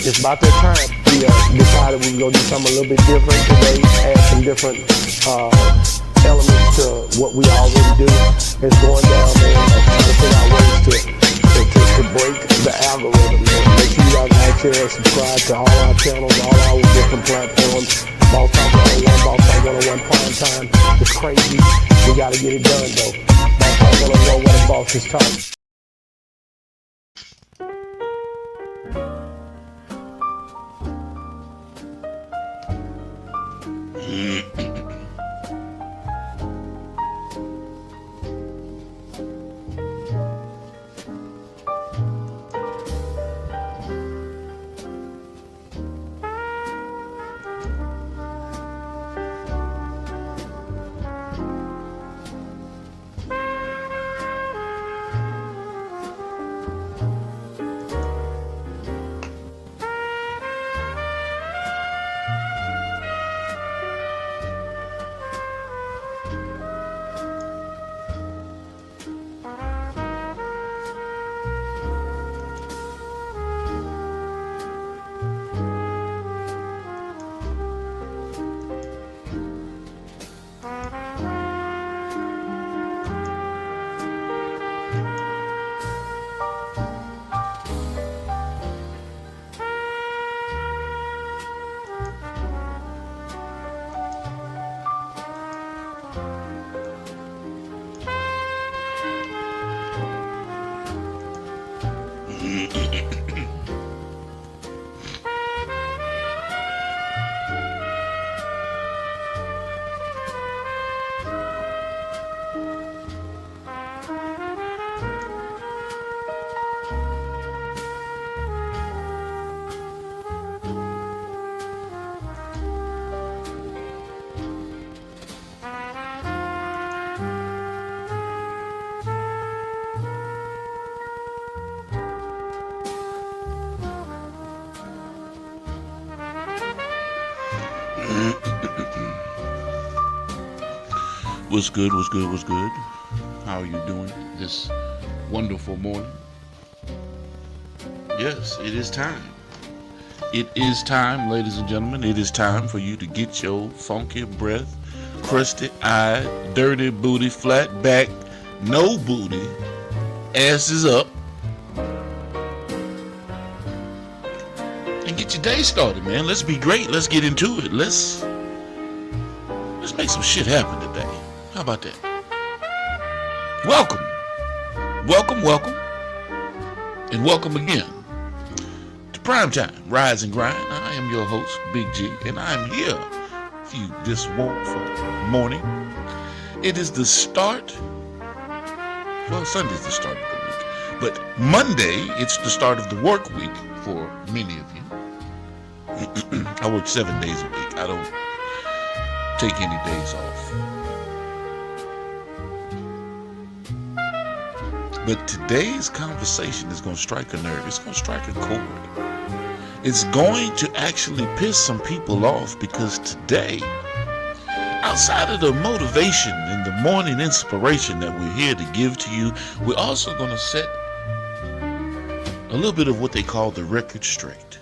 it's about that time. We decided we were going to do something a little bit different today, add some different elements to what we already do. It's going down there trying to figure out ways to break the algorithm. Man. Make sure you guys like, share, and subscribe to all our channels, all our different platforms. Boss Talk 101, Boss Talk 101 Primetime. It's crazy. We got to get it done, though. Boss Talk 101, where the boss is talking. What's good, what's good, what's good? How are you doing this wonderful morning? Yes, it is time. It is time, ladies and gentlemen. It is time for you to get your funky breath, crusty eye, dirty booty, flat back, no booty, asses up, and get your day started, man. Let's be great. Let's get into it. Let's make some shit happen today. How about that? Welcome, and welcome again to Primetime, Rise and Grind. I am your host, Big G, and I'm here for you this wonderful morning. It is the start, well, Sunday's the start of the week, but Monday, it's the start of the work week for many of you. I work 7 days a week. I don't take any days off. But today's conversation is going to strike a nerve. It's going to strike a chord. It's going to actually piss some people off because today, outside of the motivation and the morning inspiration that we're here to give to you, we're also going to set a little bit of what they call the record straight.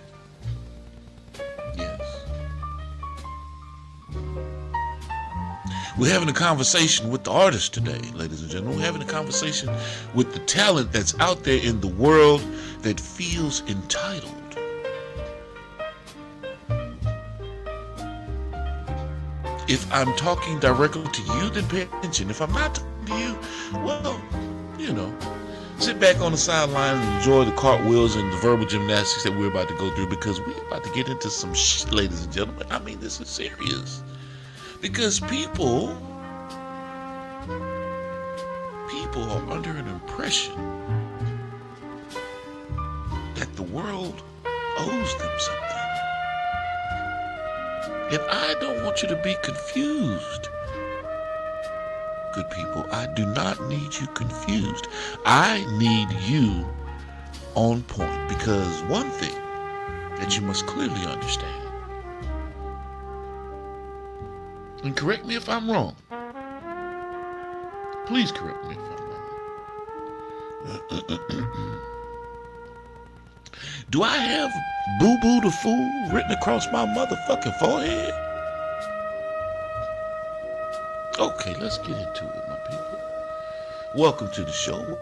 Yes. We're having a conversation with the artists today, ladies and gentlemen. We're having a conversation with the talent that's out there in the world that feels entitled. If I'm talking directly to you, then pay attention. If I'm not talking to you, well, sit back on the sideline and enjoy the cartwheels and the verbal gymnastics that we're about to go through, because we're about to get into some shit, ladies and gentlemen. I mean, this is serious. Because people are under an impression that the world owes them something. And I don't want you to be confused. Good people, I do not need you confused. I need you on point, because one thing that you must clearly understand, and correct me if I'm wrong. Please correct me if I'm wrong. Do I have Boo Boo the Fool written across my motherfucking forehead? Okay, let's get into it, my people. Welcome to the show.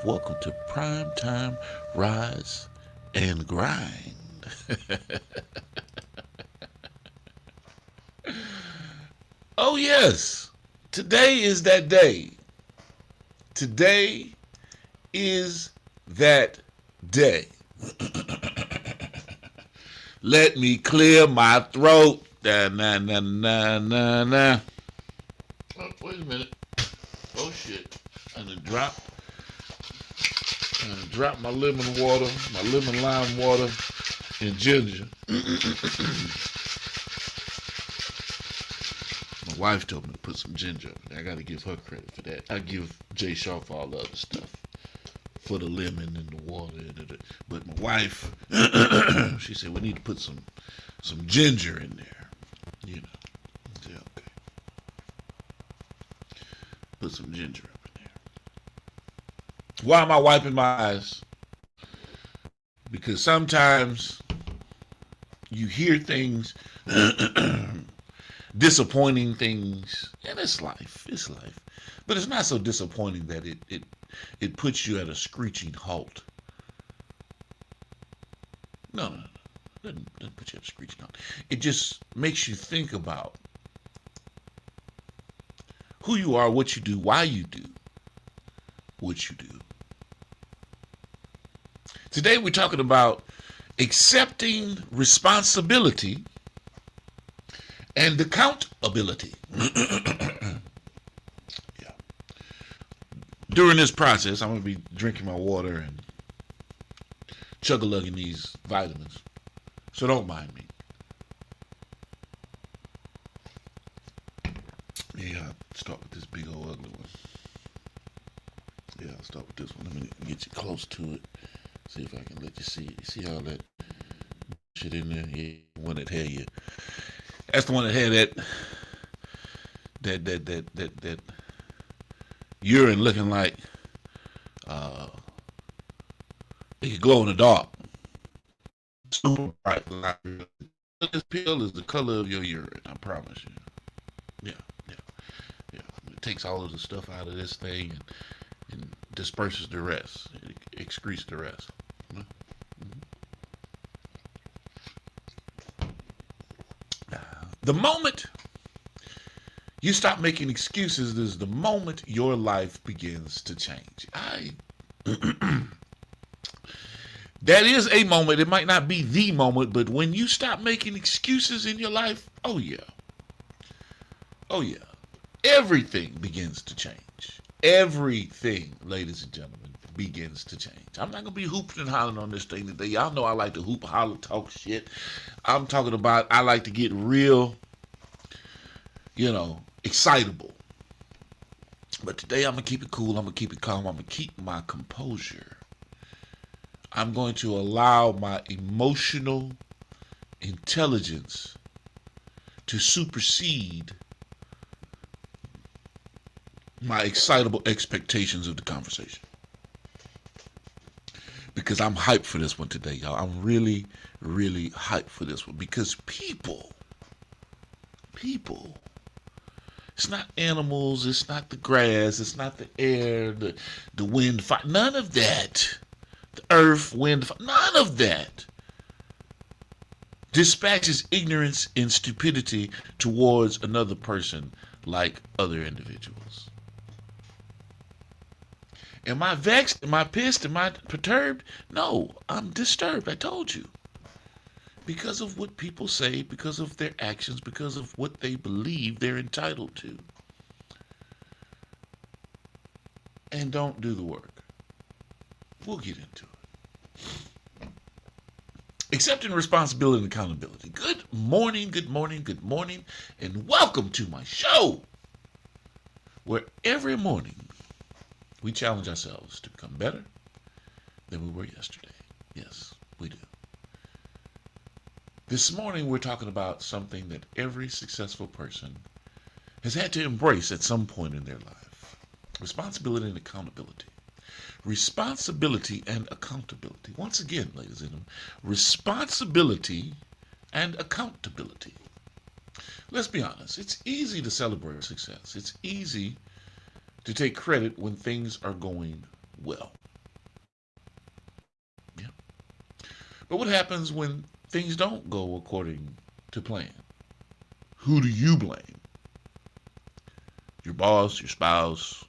Welcome to Primetime Rise and Grind. Oh yes, today is that day. Today is that day. Let me clear my throat. Na na na na na na. Oh, wait a minute. Oh shit! I'm gonna drop my lemon water, my lemon lime water, and ginger. My wife told me to put some ginger up there. I got to give her credit for that. I give Jay Shaw for all the other stuff, for the lemon and the water. But my wife, she said we need to put some ginger in there. You know, yeah, okay. Put some ginger up in there. Why am I wiping my eyes? Because sometimes you hear things. Disappointing things, and it's life. But it's not so disappointing that it puts you at a screeching halt. No. Doesn't put you at a screeching halt. It just makes you think about who you are, what you do, why you do what you do. Today we're talking about accepting responsibility and accountability. Yeah. During this process, I'm going to be drinking my water and chug-a-lugging these vitamins. So don't mind me. Yeah, I'll start with this big old ugly one. Yeah, I'll start with this one. Let me get you close to it. See if I can let you see it. See all that shit in there? Yeah, one that had you. That's the one that had that urine looking like it could glow in the dark. Super bright. This pill is the color of your urine, I promise you. Yeah. It takes all of the stuff out of this thing and disperses the rest. It excretes the rest. The moment you stop making excuses is the moment your life begins to change. That is a moment. It might not be the moment, but when you stop making excuses in your life, oh yeah, everything begins to change. Everything, ladies and gentlemen, begins to change. I'm not going to be hooping and hollering on this thing today. Y'all know I like to hoop, holler, talk shit. I'm talking about I like to get real, excitable. But today I'm going to keep it cool. I'm going to keep it calm. I'm going to keep my composure. I'm going to allow my emotional intelligence to supersede my excitable expectations of the conversation. Because I'm hyped for this one today, y'all. I'm really, really hyped for this one. Because people, it's not animals, it's not the grass, it's not the air, the wind, fire, none of that. The earth, wind, fire, none of that dispatches ignorance and stupidity towards another person like other individuals. Am I vexed? Am I pissed? Am I perturbed? No, I'm disturbed. I told you. Because of what people say, because of their actions, because of what they believe they're entitled to. And don't do the work. We'll get into it. Accepting responsibility and accountability. Good morning, and welcome to my show, where every morning we challenge ourselves to become better than we were yesterday. Yes, we do. This morning we're talking about something that every successful person has had to embrace at some point in their life. Responsibility and accountability. Responsibility and accountability. Once again, ladies and gentlemen, responsibility and accountability. Let's be honest, it's easy to celebrate success. It's easy to take credit when things are going well. Yeah. But what happens when things don't go according to plan? Who do you blame? Your boss, your spouse,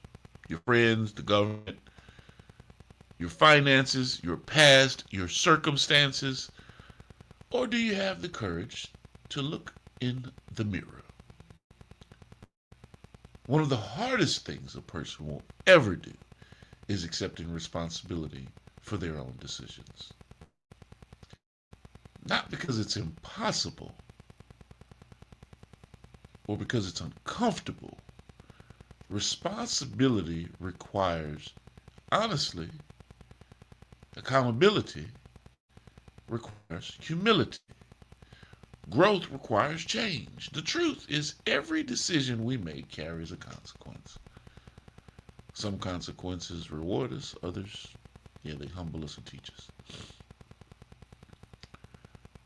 your friends, the government, your finances, your past, your circumstances? Or do you have the courage to look in the mirror? One of the hardest things a person will ever do is accepting responsibility for their own decisions. Not because it's impossible or because it's uncomfortable. Responsibility requires, honestly, accountability requires humility. Growth requires change. The truth is, every decision we make carries a consequence. Some consequences reward us, others, they humble us and teach us.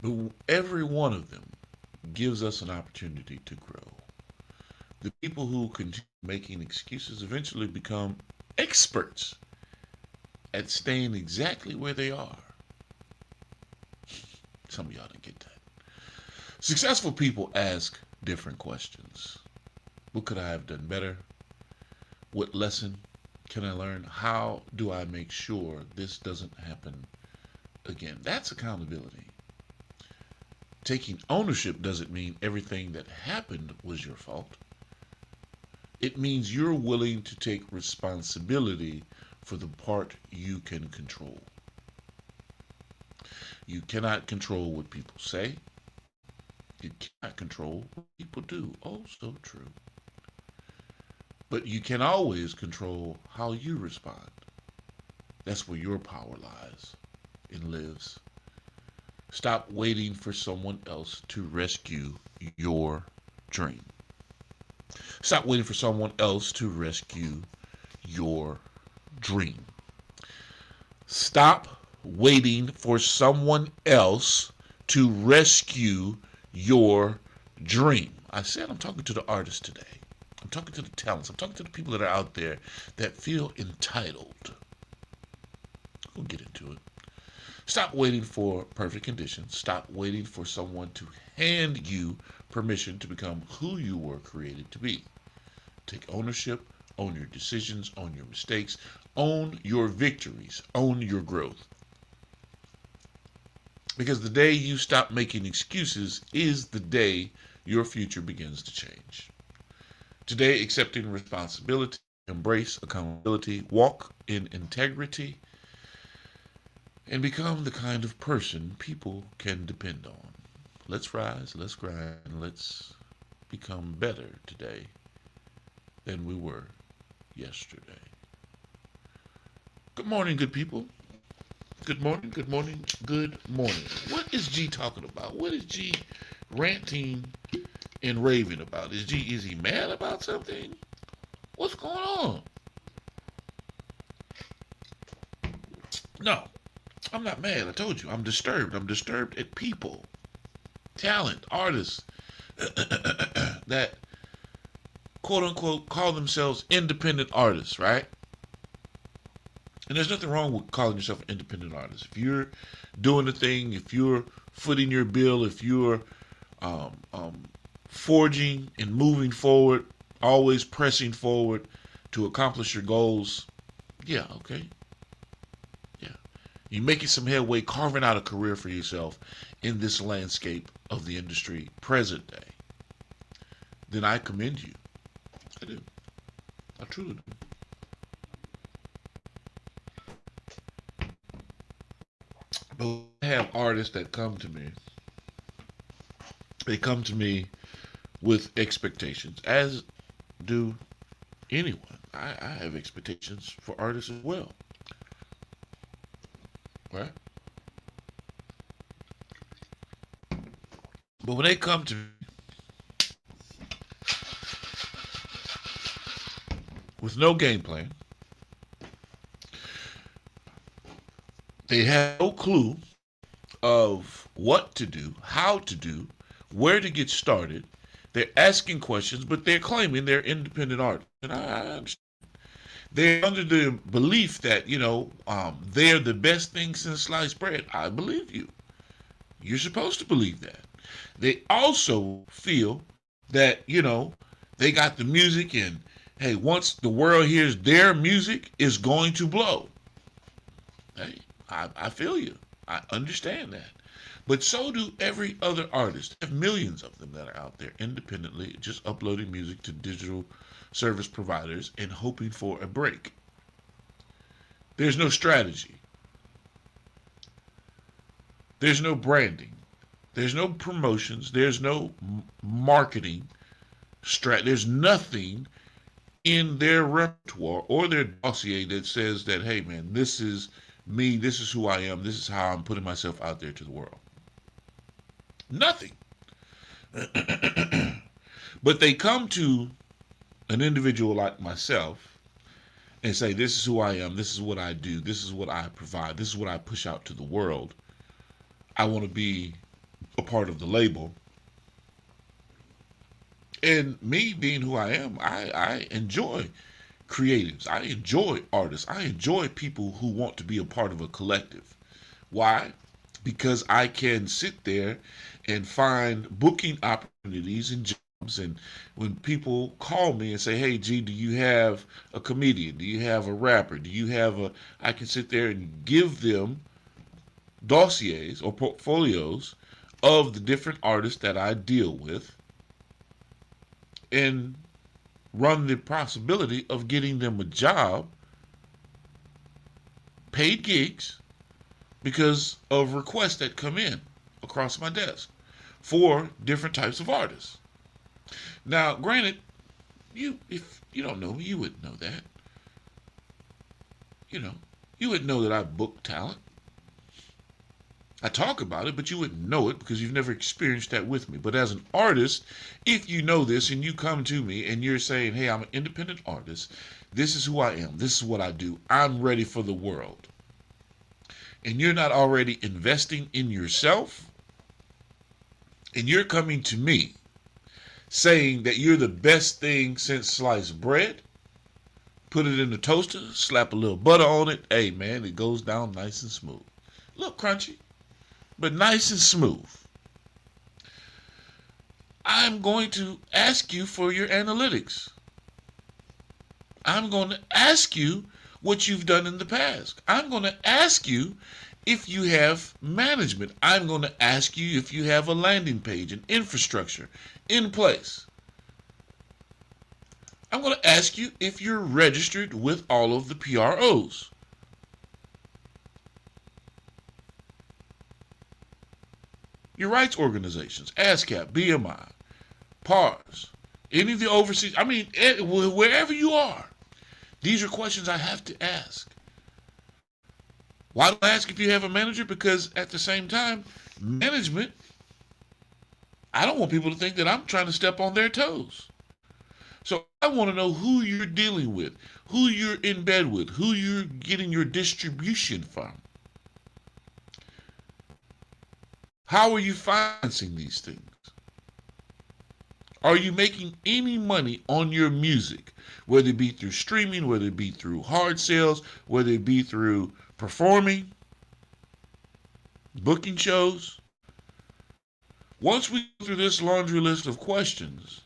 But every one of them gives us an opportunity to grow. The people who continue making excuses eventually become experts at staying exactly where they are. Some of y'all didn't get that. Successful people ask different questions. What could I have done better? What lesson can I learn? How do I make sure this doesn't happen again? That's accountability. Taking ownership doesn't mean everything that happened was your fault. It means you're willing to take responsibility for the part you can control. You cannot control what people say. You cannot control what people do. Oh, so true. But you can always control how you respond. That's where your power lies and lives. Stop waiting for someone else to rescue your dream. Stop waiting for someone else to rescue your dream. Stop waiting for someone else to rescue your dream. I said I'm talking to the artists today. I'm talking to the talents. I'm talking to the people that are out there that feel entitled. We'll get into it. Stop waiting for perfect conditions. Stop waiting for someone to hand you permission to become who you were created to be. Take ownership, own your decisions, own your mistakes, own your victories, own your growth. Because the day you stop making excuses is the day your future begins to change. Today, accepting responsibility, embrace accountability, walk in integrity, and become the kind of person people can depend on. Let's rise, let's grind, let's become better today than we were yesterday. Good morning, good people. Good morning, good morning, good morning. What is G talking about? What is G ranting and raving about? Is he mad about something? What's going on? No, I'm not mad. I told you, I'm disturbed. I'm disturbed at people, talent, artists that quote unquote call themselves independent artists, right? And there's nothing wrong with calling yourself an independent artist. If you're doing the thing, if you're footing your bill, if you're forging and moving forward, always pressing forward to accomplish your goals, yeah, okay. Yeah. You're making some headway, carving out a career for yourself in this landscape of the industry present day. Then I commend you. I do. I truly do. But I have artists that come to me. They come to me with expectations, as do anyone. I have expectations for artists as well. Right? But when they come to me with no game plan, They have no clue of what to do, how to do, where to get started. They're asking questions, but they're claiming they're independent artists. And I understand. They're under the belief that, they're the best thing since sliced bread. I believe you. You're supposed to believe that. They also feel that, they got the music and, hey, once the world hears their music, it's going to blow. Hey, I feel you. I understand that. But so do every other artist. There are millions of them that are out there independently, just uploading music to digital service providers and hoping for a break. There's no strategy. There's no branding. There's no promotions. There's no marketing there's nothing in their repertoire or their dossier that says that, hey man, this is me, this is who I am, this is how I'm putting myself out there to the world. Nothing. But they come to an individual like myself and say, this is who I am, this is what I do, this is what I provide, this is what I push out to the world. I want to be a part of the label. And me being who I am, I enjoy creatives. I enjoy artists. I enjoy people who want to be a part of a collective. Why? Because I can sit there and find booking opportunities and jobs. And when people call me and say, hey, G, do you have a comedian? Do you have a rapper? Do you have I can sit there and give them dossiers or portfolios of the different artists that I deal with and run the possibility of getting them a job, paid gigs, because of requests that come in across my desk for different types of artists. Now, granted, if you don't know me, you wouldn't know that. You wouldn't know that I book talent. I talk about it, but you wouldn't know it because you've never experienced that with me. But as an artist, if you know this and you come to me and you're saying, hey, I'm an independent artist, this is who I am, this is what I do, I'm ready for the world, and you're not already investing in yourself, and you're coming to me saying that you're the best thing since sliced bread, put it in the toaster, slap a little butter on it, hey man, it goes down nice and smooth. A little crunchy, but nice and smooth. I'm going to ask you for your analytics. I'm going to ask you what you've done in the past. I'm going to ask you if you have management. I'm going to ask you if you have a landing page and infrastructure in place. I'm going to ask you if you're registered with all of the PROs. Your rights organizations, ASCAP, BMI, PARS, any of the overseas, wherever you are, these are questions I have to ask. Why do I ask if you have a manager? Because at the same time, management, I don't want people to think that I'm trying to step on their toes. So I want to know who you're dealing with, who you're in bed with, who you're getting your distribution from. How are you financing these things? Are you making any money on your music, whether it be through streaming, whether it be through hard sales, whether it be through performing, booking shows? Once we go through this laundry list of questions,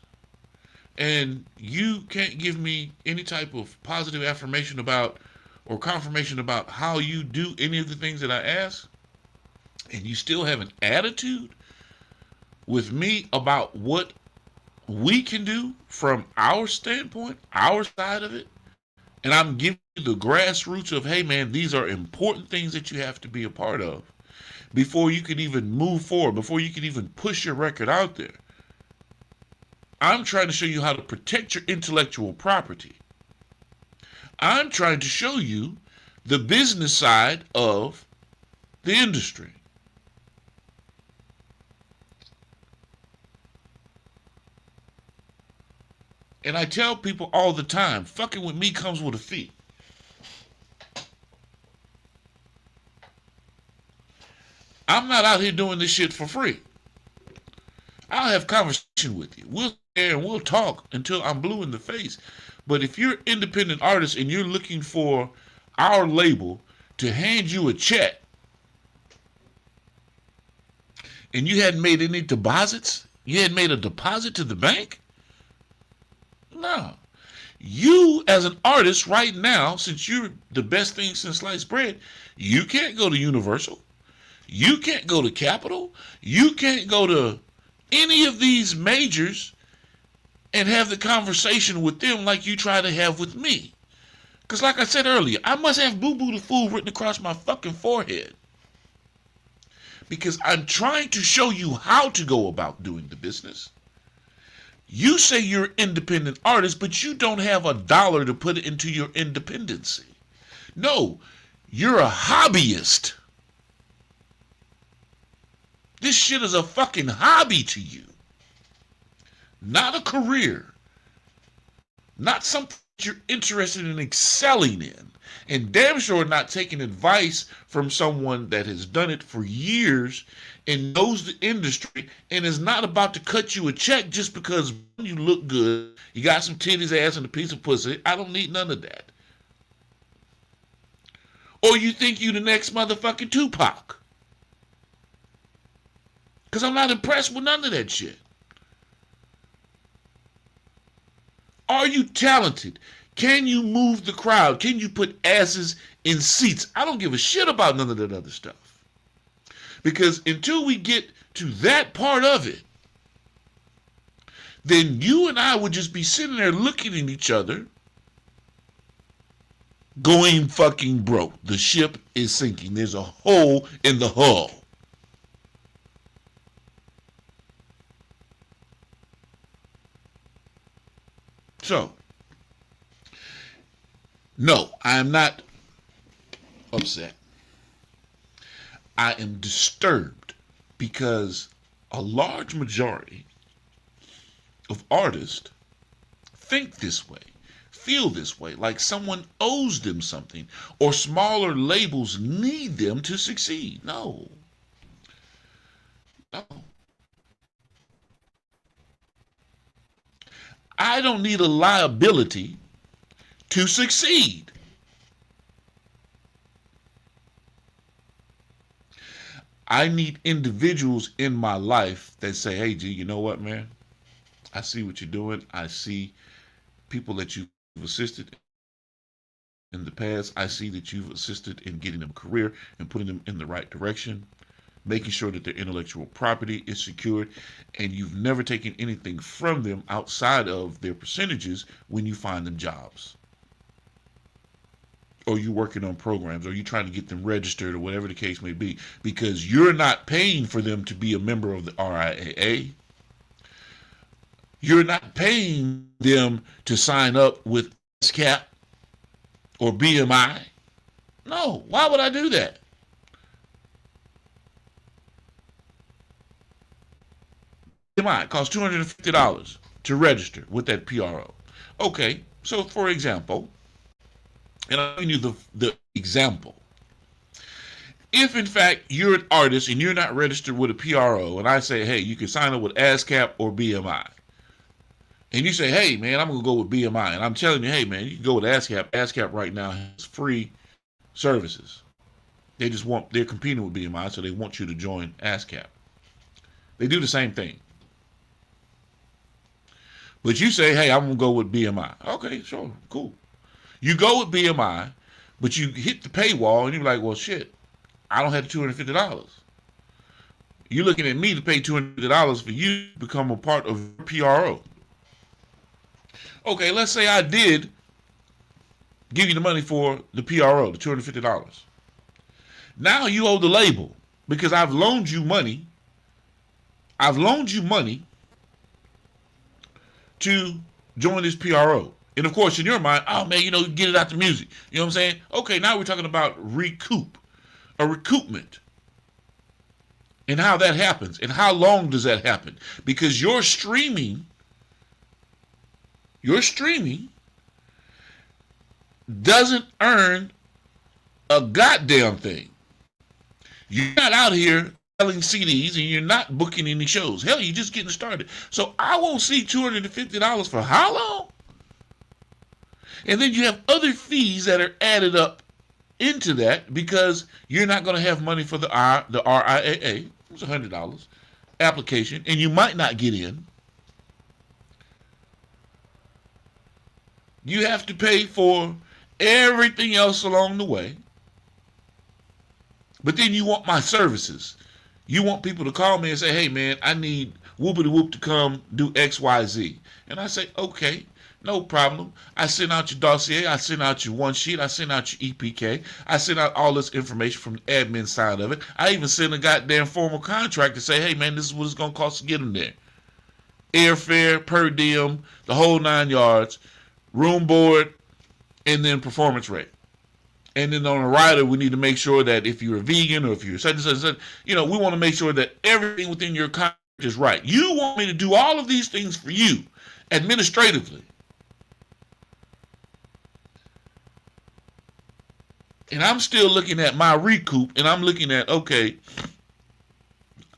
and you can't give me any type of positive affirmation about or confirmation about how you do any of the things that I ask, and you still have an attitude with me about what we can do from our standpoint, our side of it, and I'm giving you the grassroots of, hey man, these are important things that you have to be a part of before you can even move forward, before you can even push your record out there. I'm trying to show you how to protect your intellectual property. I'm trying to show you the business side of the industry. And I tell people all the time, fucking with me comes with a fee. I'm not out here doing this shit for free. I'll have conversation with you. We'll and we'll talk until I'm blue in the face. But if you're an independent artist and you're looking for our label to hand you a check and you hadn't made any deposits, you hadn't made a deposit to the bank, no. You as an artist right now, since you're the best thing since sliced bread, you can't go to Universal. You can't go to Capitol. You can't go to any of these majors and have the conversation with them like you try to have with me. Because like I said earlier, I must have Boo Boo the Fool written across my fucking forehead. Because I'm trying to show you how to go about doing the business. You say you're an independent artist, but you don't have a dollar to put into your independency. No, you're a hobbyist. This shit is a fucking hobby to you. Not a career. Not something you're interested in excelling in. And damn sure not taking advice from someone that has done it for years and knows the industry and is not about to cut you a check just because you look good, you got some titties, ass, and a piece of pussy. I don't need none of that. Or you think you the next motherfucking Tupac. Because I'm not impressed with none of that shit. Are you talented? Can you move the crowd? Can you put asses in seats? I don't give a shit about none of that other stuff. Because until we get to that part of it, then you and I would just be sitting there looking at each other, going fucking broke. The ship is sinking. There's a hole in the hull. So, no, I am not upset. I am disturbed because a large majority of artists think this way, feel this way, like someone owes them something, or smaller labels need them to succeed. No. No. I don't need a liability to succeed. I need individuals in my life that say, hey, G, you know what, man? I see what you're doing. I see people that you've assisted in the past. I see that you've assisted in getting them a career and putting them in the right direction, making sure that their intellectual property is secured, and you've never taken anything from them outside of their percentages when you find them jobs. Or you're working on programs, or you're trying to get them registered, or whatever the case may be, because you're not paying for them to be a member of the RIAA. You're not paying them to sign up with ASCAP or BMI. No, why would I do that? BMI costs $250 to register with that PRO. Okay, so for example, and I'll give you the example. If in fact you're an artist and you're not registered with a PRO, and I say, hey, you can sign up with ASCAP or BMI, and you say, hey, man, I'm going to go with BMI, and I'm telling you, hey, man, you can go with ASCAP. ASCAP right now has free services. They're competing with BMI, so they want you to join ASCAP. They do the same thing. But you say, hey, I'm going to go with BMI. Okay, sure, cool. You go with BMI, but you hit the paywall, and you're like, well, shit, I don't have $250. You're looking at me to pay $250 for you to become a part of PRO. Okay, let's say I did give you the money for the PRO, the $250. Now you owe the label because I've loaned you money. I've loaned you money to join this PRO. And of course, in your mind, oh man, get it out the music. You know what I'm saying? Okay, now we're talking about recoupment. And how that happens. And how long does that happen? Because your streaming doesn't earn a goddamn thing. You're not out here selling CDs and you're not booking any shows. Hell, you're just getting started. So I won't see $250 for how long? And then you have other fees that are added up into that because you're not going to have money for the RIAA. It's $100 application, and you might not get in. You have to pay for everything else along the way. But then you want my services. You want people to call me and say, hey, man, I need Whoopity Whoop to come do X, Y, Z. And I say, okay, no problem. I send out your dossier. I send out your one sheet. I send out your EPK. I send out all this information from the admin side of it. I even send a goddamn formal contract to say, hey, man, this is what it's going to cost to get them there. Airfare, per diem, the whole 9 yards, room board, and then performance rate. And then on a rider, we need to make sure that if you're a vegan or if you're such and such, we want to make sure that everything within your contract is right. You want me to do all of these things for you administratively. And I'm still looking at my recoup, and I'm looking at, okay,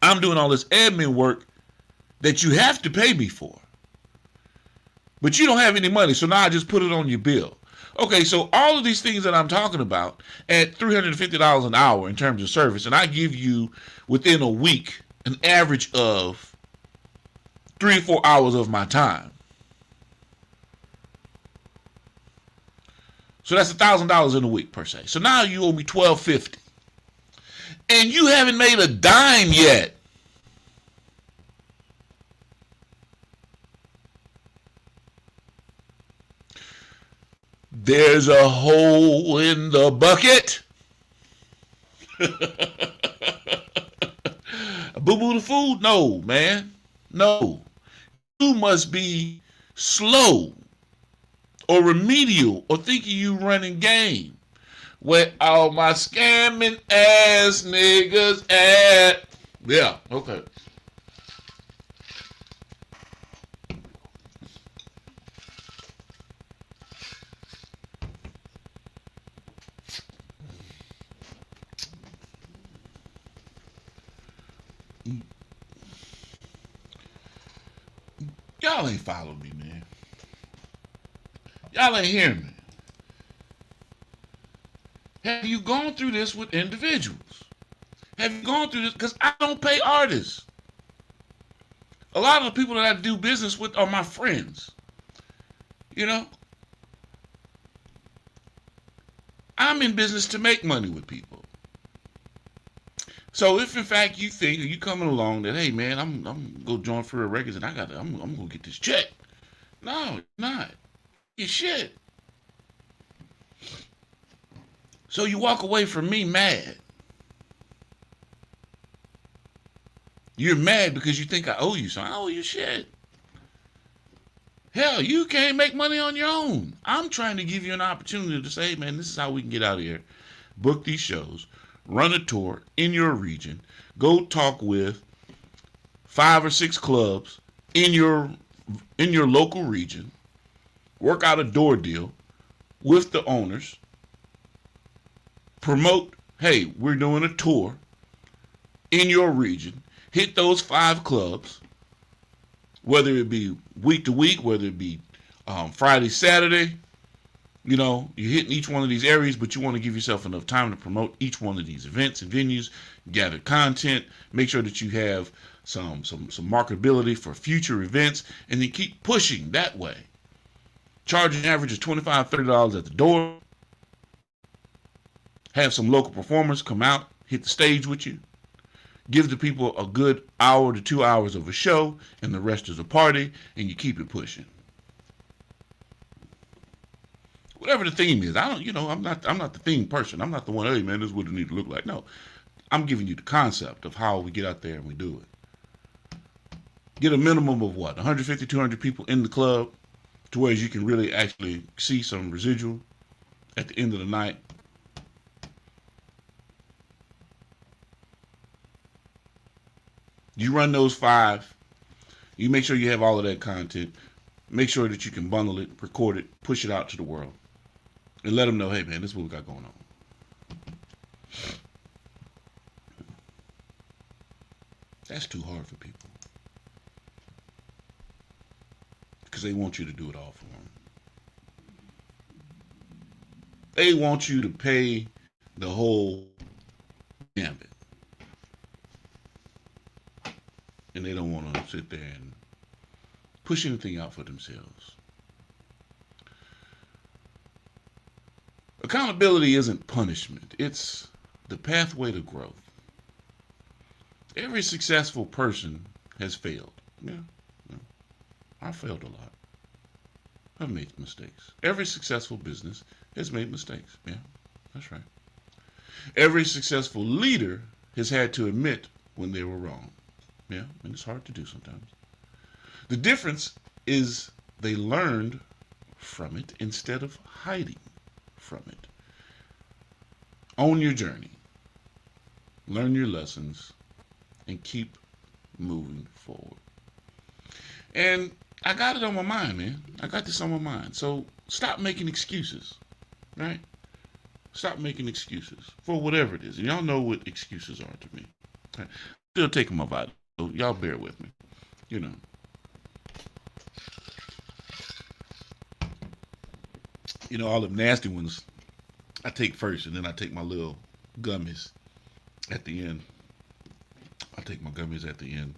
I'm doing all this admin work that you have to pay me for. But you don't have any money, so now I just put it on your bill. Okay, so all of these things that I'm talking about at $350 an hour in terms of service, and I give you within a week an average of 3 or 4 hours of my time. So that's $1,000 in a week per se. So now you owe me $1,250, and you haven't made a dime yet. There's a hole in the bucket. Boo-boo the food? No, man. No. You must be slow or remedial or thinking you running game. Where all my scamming ass niggas at? Yeah, okay. Y'all ain't following me, man. Y'all ain't hearing me. Have you gone through this with individuals? Have you gone through this? Because I don't pay artists. A lot of the people that I do business with are my friends. I'm in business to make money with people. So if in fact you think, or you coming along that, hey man, I'm gonna join for Records and I'm gonna get this check. No, you're not. You shit. So you walk away from me mad. You're mad because you think I owe you something. I owe you shit. Hell, you can't make money on your own. I'm trying to give you an opportunity to say, hey man, this is how we can get out of here. Book these shows. Run a tour in your region. Go talk with 5 or 6 clubs in your local region. Work out a door deal with the owners. Promote, hey, we're doing a tour in your region. Hit those 5 clubs, whether it be week to week, whether it be Friday, Saturday. You're hitting each one of these areas, but you want to give yourself enough time to promote each one of these events and venues, gather content, make sure that you have some marketability for future events, and then keep pushing that way. Charging an average of $25, $30 at the door. Have some local performers come out, hit the stage with you. Give the people a good hour to 2 hours of a show, and the rest is a party, and you keep it pushing. Whatever the theme is, I'm not the theme person. I'm not the one, hey man, this is what it need to look like. No, I'm giving you the concept of how we get out there and we do it. Get a minimum of 150, 200 people in the club to where you can really actually see some residual at the end of the night. You run those 5. You make sure you have all of that content. Make sure that you can bundle it, record it, push it out to the world. And let them know, hey man, this is what we got going on. That's too hard for people because they want you to do it all for them. They want you to pay the whole gambit. And they don't want to sit there and push anything out for themselves. Accountability isn't punishment. It's the pathway to growth. Every successful person has failed. Yeah. I failed a lot. I've made mistakes. Every successful business has made mistakes. Yeah, that's right. Every successful leader has had to admit when they were wrong. Yeah, and it's hard to do sometimes. The difference is they learned from it instead of hiding from it. Own your journey. Learn your lessons and keep moving forward. And I got it on my mind, man. I got this on my mind. So stop making excuses, right? Stop making excuses for whatever it is. And y'all know what excuses are to me. Right? Still taking my vitamins, so y'all bear with me. You know. All the nasty ones I take first, and then I take my little gummies at the end. I take my gummies at the end.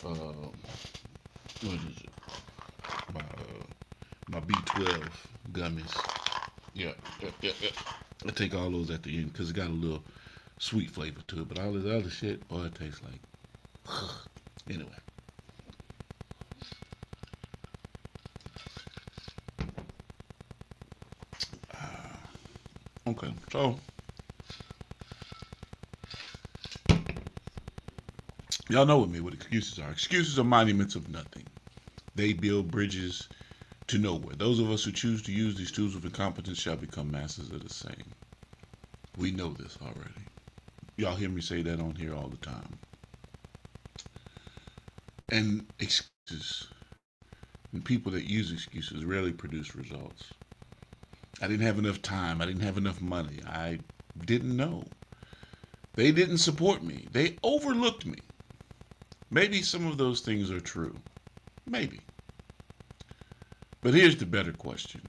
What is it? My B12 gummies. Yeah. I take all those at the end because it got a little sweet flavor to it. But all this other shit, boy, it tastes like. Anyway. Okay, so y'all know with me what excuses are. Excuses are monuments of nothing. They build bridges to nowhere. Those of us who choose to use these tools of incompetence shall become masters of the same. We know this already. Y'all hear me say that on here all the time. And excuses and people that use excuses rarely produce results. I didn't have enough time. I didn't have enough money. I didn't know. They didn't support me. They overlooked me. Maybe some of those things are true. Maybe. But here's the better question.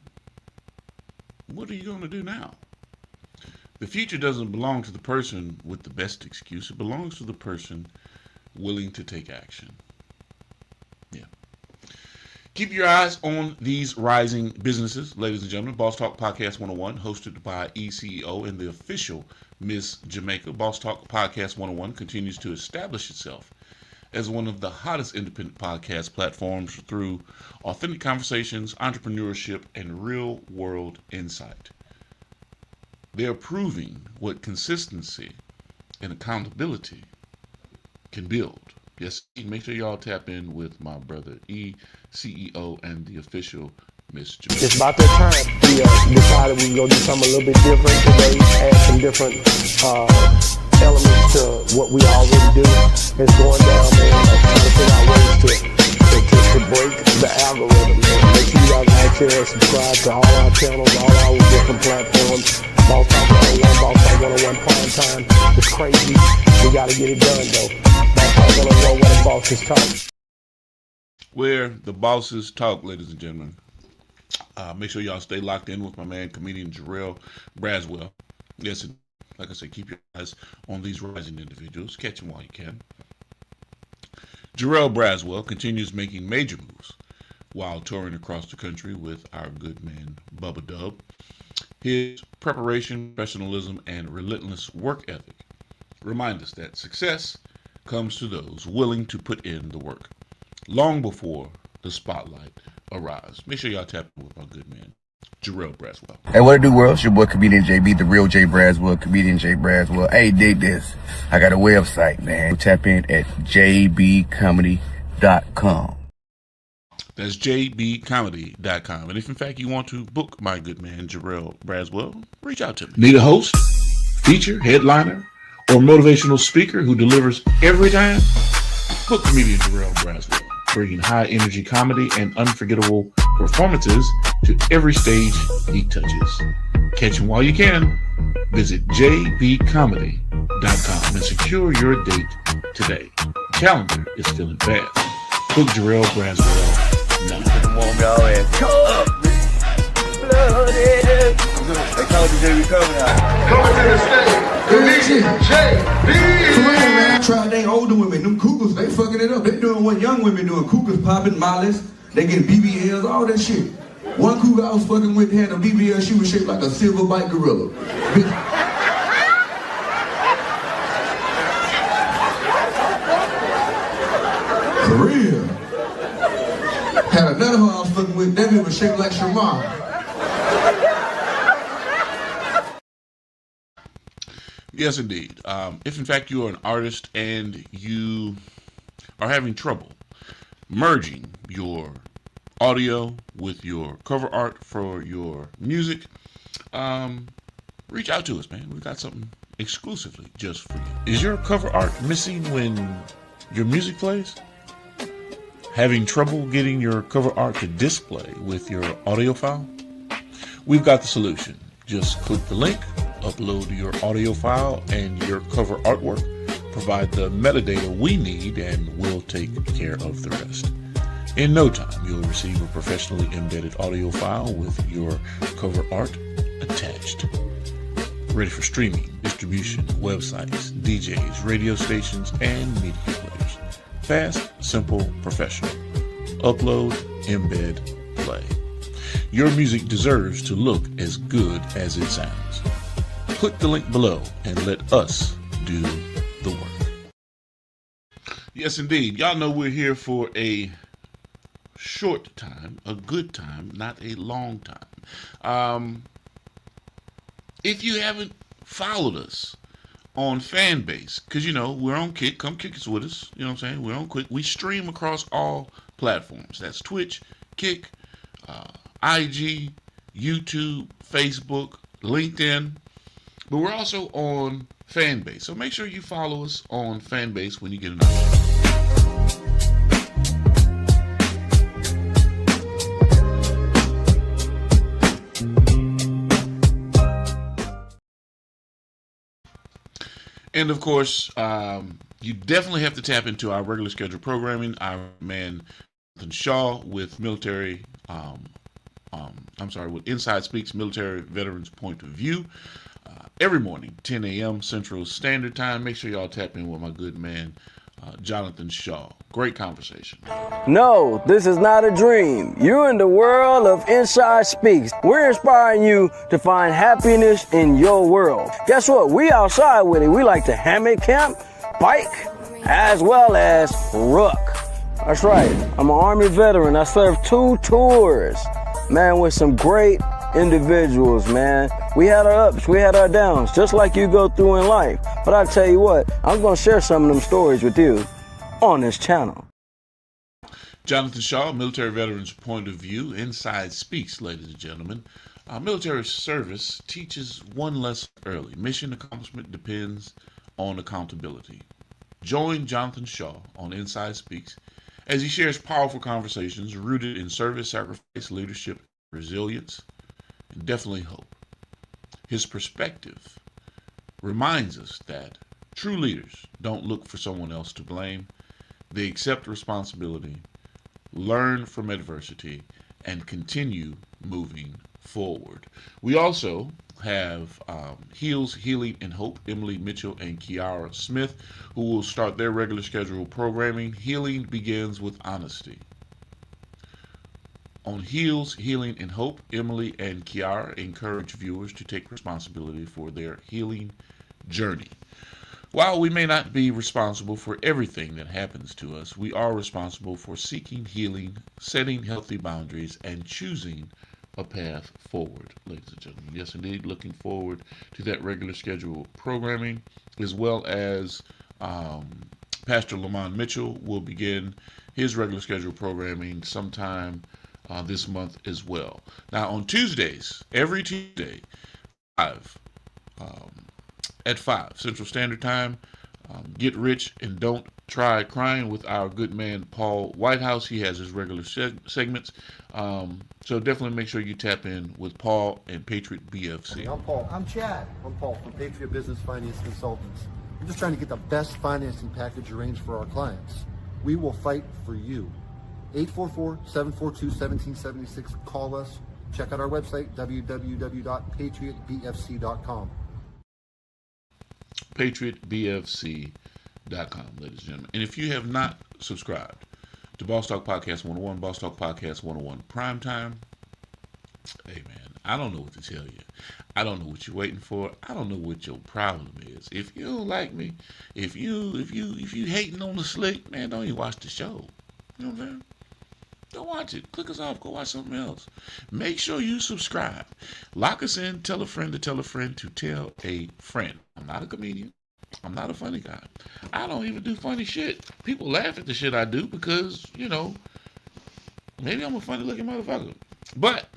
What are you going to do now? The future doesn't belong to the person with the best excuse. It belongs to the person willing to take action. Yeah. Keep your eyes on these rising businesses, ladies and gentlemen. Boss Talk Podcast 101, hosted by ECEO and the official Miss Jamaica. Boss Talk Podcast 101 continues to establish itself as one of the hottest independent podcast platforms through authentic conversations, entrepreneurship, and real-world insight. They're proving what consistency and accountability can build. Yes, make sure y'all tap in with my brother E, CEO, and the official Miss Jamaica. It's about that time we decided we were going to do something a little bit different today, add some different elements to what we already do. It's going down there, trying to figure out ways to break the algorithm. Make sure you guys like, share, and subscribe to all our channels, all our different platforms. Boss Talk 101, Boss Talk 101 Primetime. It's crazy. We got to get it done, though. Boss Talk 101, where the bosses talk. Where the bosses talk, ladies and gentlemen. Make sure y'all stay locked in with my man, comedian Jarrell Braswell. Yes, like I said, keep your eyes on these rising individuals. Catch them while you can. Jarrell Braswell continues making major moves while touring across the country with our good man, Bubba Dub. His preparation, professionalism, and relentless work ethic remind us that success comes to those willing to put in the work, long before the spotlight arrives. Make sure y'all tap in with my good man, Jarrell Braswell. Hey, what it do, world? It's your boy, comedian JB, the real J Braswell, comedian J Braswell. Hey, dig this. I got a website, man. Tap in at jbcomedy.com. That's jbcomedy.com. And if, in fact, you want to book my good man, Jarrell Braswell, reach out to me. Need a host, feature, headliner, or motivational speaker who delivers every time? Book comedian Jarrell Braswell, bringing high-energy comedy and unforgettable performances to every stage he touches. Catch him while you can. Visit jbcomedy.com and secure your date today. calendar is filling fast. Book Jarrell Braswell now. Come on, y'all, and come up, blooded. They call DJ we coming out. Coming to the stage, DJ. Come on, man. Try they older women, them cougars, they fucking it up. They doing what young women doing. Cougars popping, mollies, they getting BBLs, all that shit. One cougar I was fucking with had a BBL, she was shaped like a silver bite gorilla. For real. Had another one I was fucking with, that bitch was shaped like Shamar. Yes, indeed. If in fact you are an artist and you are having trouble merging your audio with your cover art for your music, reach out to us, man. We've got something exclusively just for you. Is your cover art missing when your music plays? Having trouble getting your cover art to display with your audio file? We've got the solution. Just click the link, upload your audio file and your cover artwork, provide the metadata we need, and we'll take care of the rest. In no time, you'll receive a professionally embedded audio file with your cover art attached. Ready for streaming, distribution, websites, DJs, radio stations, and media players. Fast, simple, professional. Upload, embed, play. Your music deserves to look as good as it sounds. Click the link below and let us do the work. Yes, indeed. Y'all know we're here for a short time, a good time, not a long time. If you haven't followed us on Fanbase, because we're on Kick, come kick us with us. You know what I'm saying? We're on Quick. We stream across all platforms. That's Twitch, Kick, IG, YouTube, Facebook, LinkedIn. But we're also on Fanbase. So make sure you follow us on Fanbase when you get an opportunity. And of course, you definitely have to tap into our regular scheduled programming. Our man Jonathan Shaw with with Inside Speaks Military Veterans Point of View. Every morning, 10 a.m. Central Standard Time. Make sure y'all tap in with my good man, Jonathan Shaw. Great conversation. No, this is not a dream. You're in the world of Inside Speaks. We're inspiring you to find happiness in your world. Guess what? We outside with it. We like to hammock camp, bike, as well as ruck. That's right. I'm an Army veteran. I served 2 tours, man, with some great individuals, man. We had our ups, we had our downs, just like you go through in life. But I tell you what, I'm going to share some of them stories with you on this channel. Jonathan Shaw, Military Veterans Point of View, Inside Speaks, ladies and gentlemen. Military service teaches one lesson early. Mission accomplishment depends on accountability. Join Jonathan Shaw on Inside Speaks as he shares powerful conversations rooted in service, sacrifice, leadership, resilience, and definitely hope. His perspective reminds us that true leaders don't look for someone else to blame. They accept responsibility, learn from adversity, and continue moving forward. We also have Heals, Healing, and Hope, Emily Mitchell and Kiara Smith, who will start their regular scheduled programming. Healing begins with honesty. On Heals, Healing, and Hope, Emily and Kiara encourage viewers to take responsibility for their healing journey. While we may not be responsible for everything that happens to us, we are responsible for seeking healing, setting healthy boundaries, and choosing a path forward, ladies and gentlemen. Yes, indeed, looking forward to that regular scheduled programming, as well as Pastor Lamont Mitchell will begin his regular scheduled programming sometime this month as well. Now, on Tuesdays, every Tuesday, at 5 Central Standard Time, Get Rich and Don't Try Crying with our good man Paul Whitehouse. He has his regular segments. So definitely make sure you tap in with Paul and Patriot BFC. I'm Paul. I'm Chad. I'm Paul from Patriot Business Finance Consultants. We're just trying to get the best financing package arranged for our clients. We will fight for you. 844-742-1776. Call us. Check out our website, www.patriotbfc.com. PatriotBFC.com, ladies and gentlemen. And if you have not subscribed to Boss Talk Podcast 101, Boss Talk Podcast 101 Primetime, hey man, I don't know what to tell you. I don't know what you're waiting for. I don't know what your problem is. If you don't like me, if you hating on the slick, man, don't even watch the show. You know what I'm saying? Don't watch it. Click us off. Go watch something else. Make sure you subscribe. Lock us in. Tell a friend to tell a friend to tell a friend. I'm not a comedian. I'm not a funny guy. I don't even do funny shit. People laugh at the shit I do because, you know, maybe I'm a funny looking motherfucker. But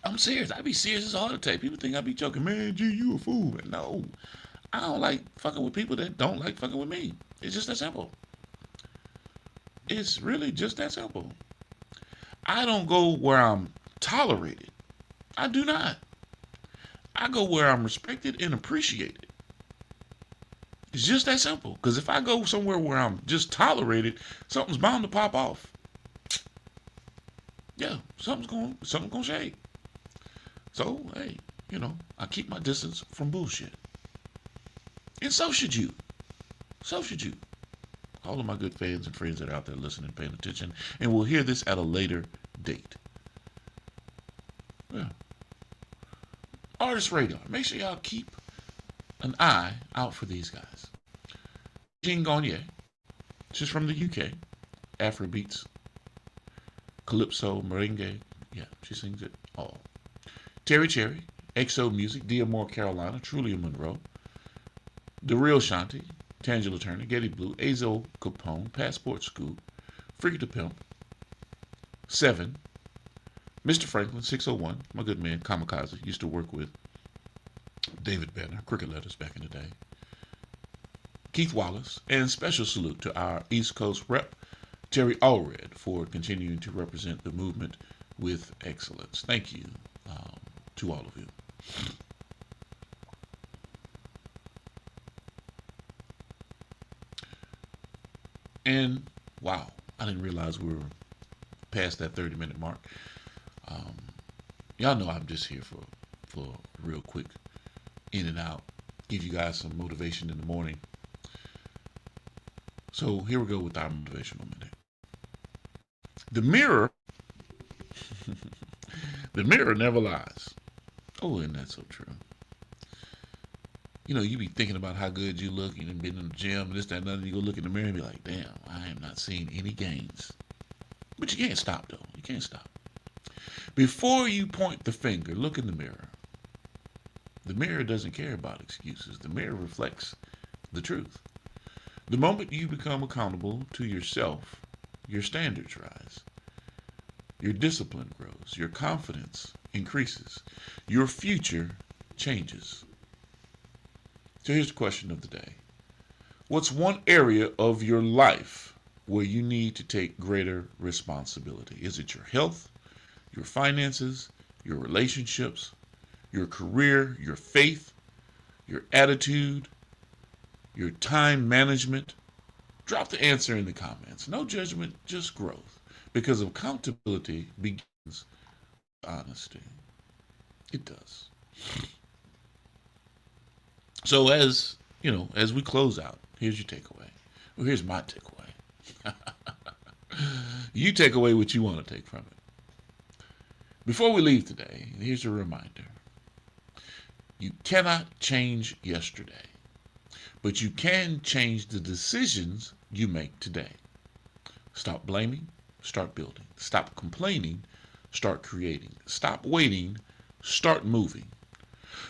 I'm serious. I be serious as a heart attack. People think I be joking. Man, G, you a fool. Man, no. I don't like fucking with people that don't like fucking with me. It's just that simple. It's really just that simple. I don't go where I'm tolerated. I do not. I go where I'm respected and appreciated. It's just that simple. Because if I go somewhere where I'm just tolerated, something's bound to pop off. Yeah, something's gonna shake. So, hey, you know, I keep my distance from bullshit. And so should you. So should you. All of my good fans and friends that are out there listening, paying attention, and will hear this at a later date. Yeah. Artist Radar. Make sure y'all keep an eye out for these guys. Jean Gagne. She's from the UK. Afrobeats. Calypso, merengue. Yeah, she sings it all. Terry Cherry. XO Music. D'Amour Carolina. Trulia Monroe. The Real Shanti. Tangela Turner, Getty Blue, Azo Capone, Passport Scoop, Freak the Pimp, 7, Mr. Franklin, 601, my good man, Kamikaze, used to work with David Banner, Cricket Letters back in the day, Keith Wallace, and special salute to our East Coast rep, Terry Allred, for continuing to represent the movement with excellence. Thank you to all of you. And wow, I didn't realize we were past that 30-minute mark. Y'all know I'm just here for real quick in and out, give you guys some motivation in the morning. So here we go with our motivational minute. The mirror, the mirror never lies. Oh, isn't that so true? You know, you be thinking about how good you look, you done been in the gym, and this, that, and other, you go look in the mirror and be like, damn, I am not seeing any gains. But you can't stop, though. You can't stop. Before you point the finger, look in the mirror. The mirror doesn't care about excuses. The mirror reflects the truth. The moment you become accountable to yourself, your standards rise. Your discipline grows. Your confidence increases. Your future changes. So here's the question of the day. What's one area of your life where you need to take greater responsibility? Is it your health, your finances, your relationships, your career, your faith, your attitude, your time management? Drop the answer in the comments. No judgment, just growth. Because accountability begins with honesty. It does. So as we close out, here's your takeaway. Well, here's my takeaway. You take away what you want to take from it. Before we leave today, here's a reminder. You cannot change yesterday, but you can change the decisions you make today. Stop blaming, start building. Stop complaining, start creating. Stop waiting, start moving.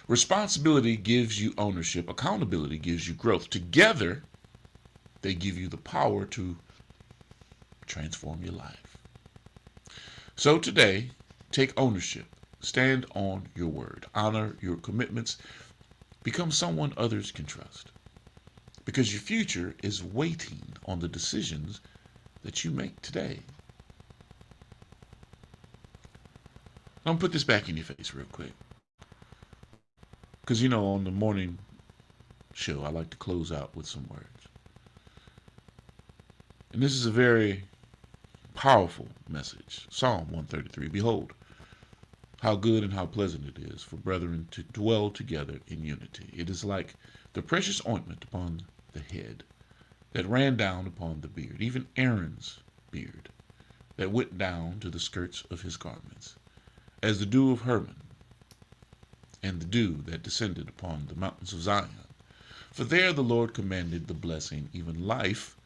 Responsibility gives you ownership. Accountability gives you growth. Together, they give you the power to transform your life. So today, take ownership. Stand on your word. Honor your commitments. Become someone others can trust. Because your future is waiting on the decisions that you make today. I'm going to put this back in your face real quick. Because, on the morning show, I like to close out with some words. And this is a very powerful message. Psalm 133. Behold, how good and how pleasant it is for brethren to dwell together in unity. It is like the precious ointment upon the head that ran down upon the beard, even Aaron's beard, that went down to the skirts of his garments, as the dew of Hermon, and the dew that descended upon the mountains of Zion. For there the Lord commanded the blessing, even life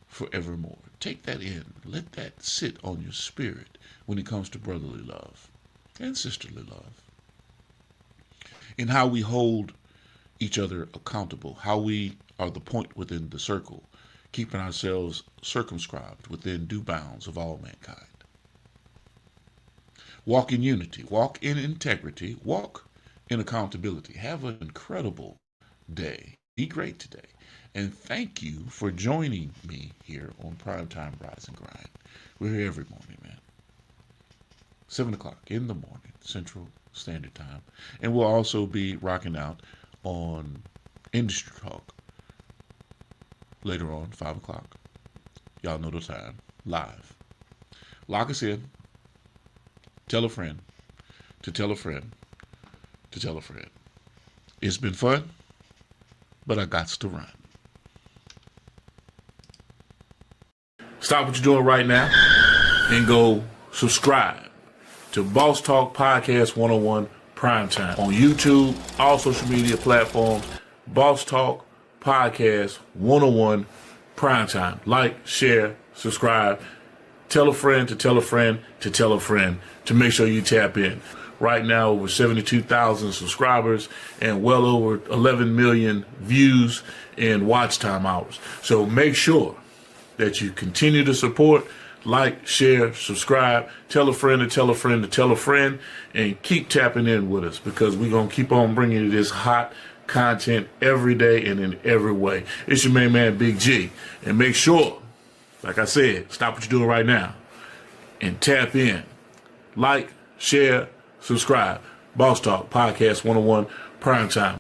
forevermore. Take that in. Let that sit on your spirit when it comes to brotherly love and sisterly love. In how we hold each other accountable, how we are the point within the circle, keeping ourselves circumscribed within due bounds of all mankind. Walk in unity, walk in integrity, walk in accountability. Have an incredible day. Be great today. And thank you for joining me here on Primetime Rise and Grind. We're here every morning, man. 7 o'clock in the morning, Central Standard Time. And we'll also be rocking out on Industry Talk later on, 5 o'clock. Y'all know the time. Live. Lock us in. Tell a friend to tell a friend to tell a friend. It's been fun, but I got to run. Stop what you're doing right now and go subscribe to Boss Talk Podcast 101 Primetime on YouTube, all social media platforms. Boss Talk Podcast 101 Primetime. Like, share, subscribe. Tell a friend to tell a friend to tell a friend to make sure you tap in. Right now, over 72,000 subscribers and well over 11 million views and watch time hours. So make sure that you continue to support, like, share, subscribe, tell a friend to tell a friend to tell a friend, and keep tapping in with us because we're going to keep on bringing you this hot content every day and in every way. It's your main man, Big G. And make sure, like I said, stop what you're doing right now and tap in. Like, share, subscribe. Boss Talk Podcast 101 Primetime.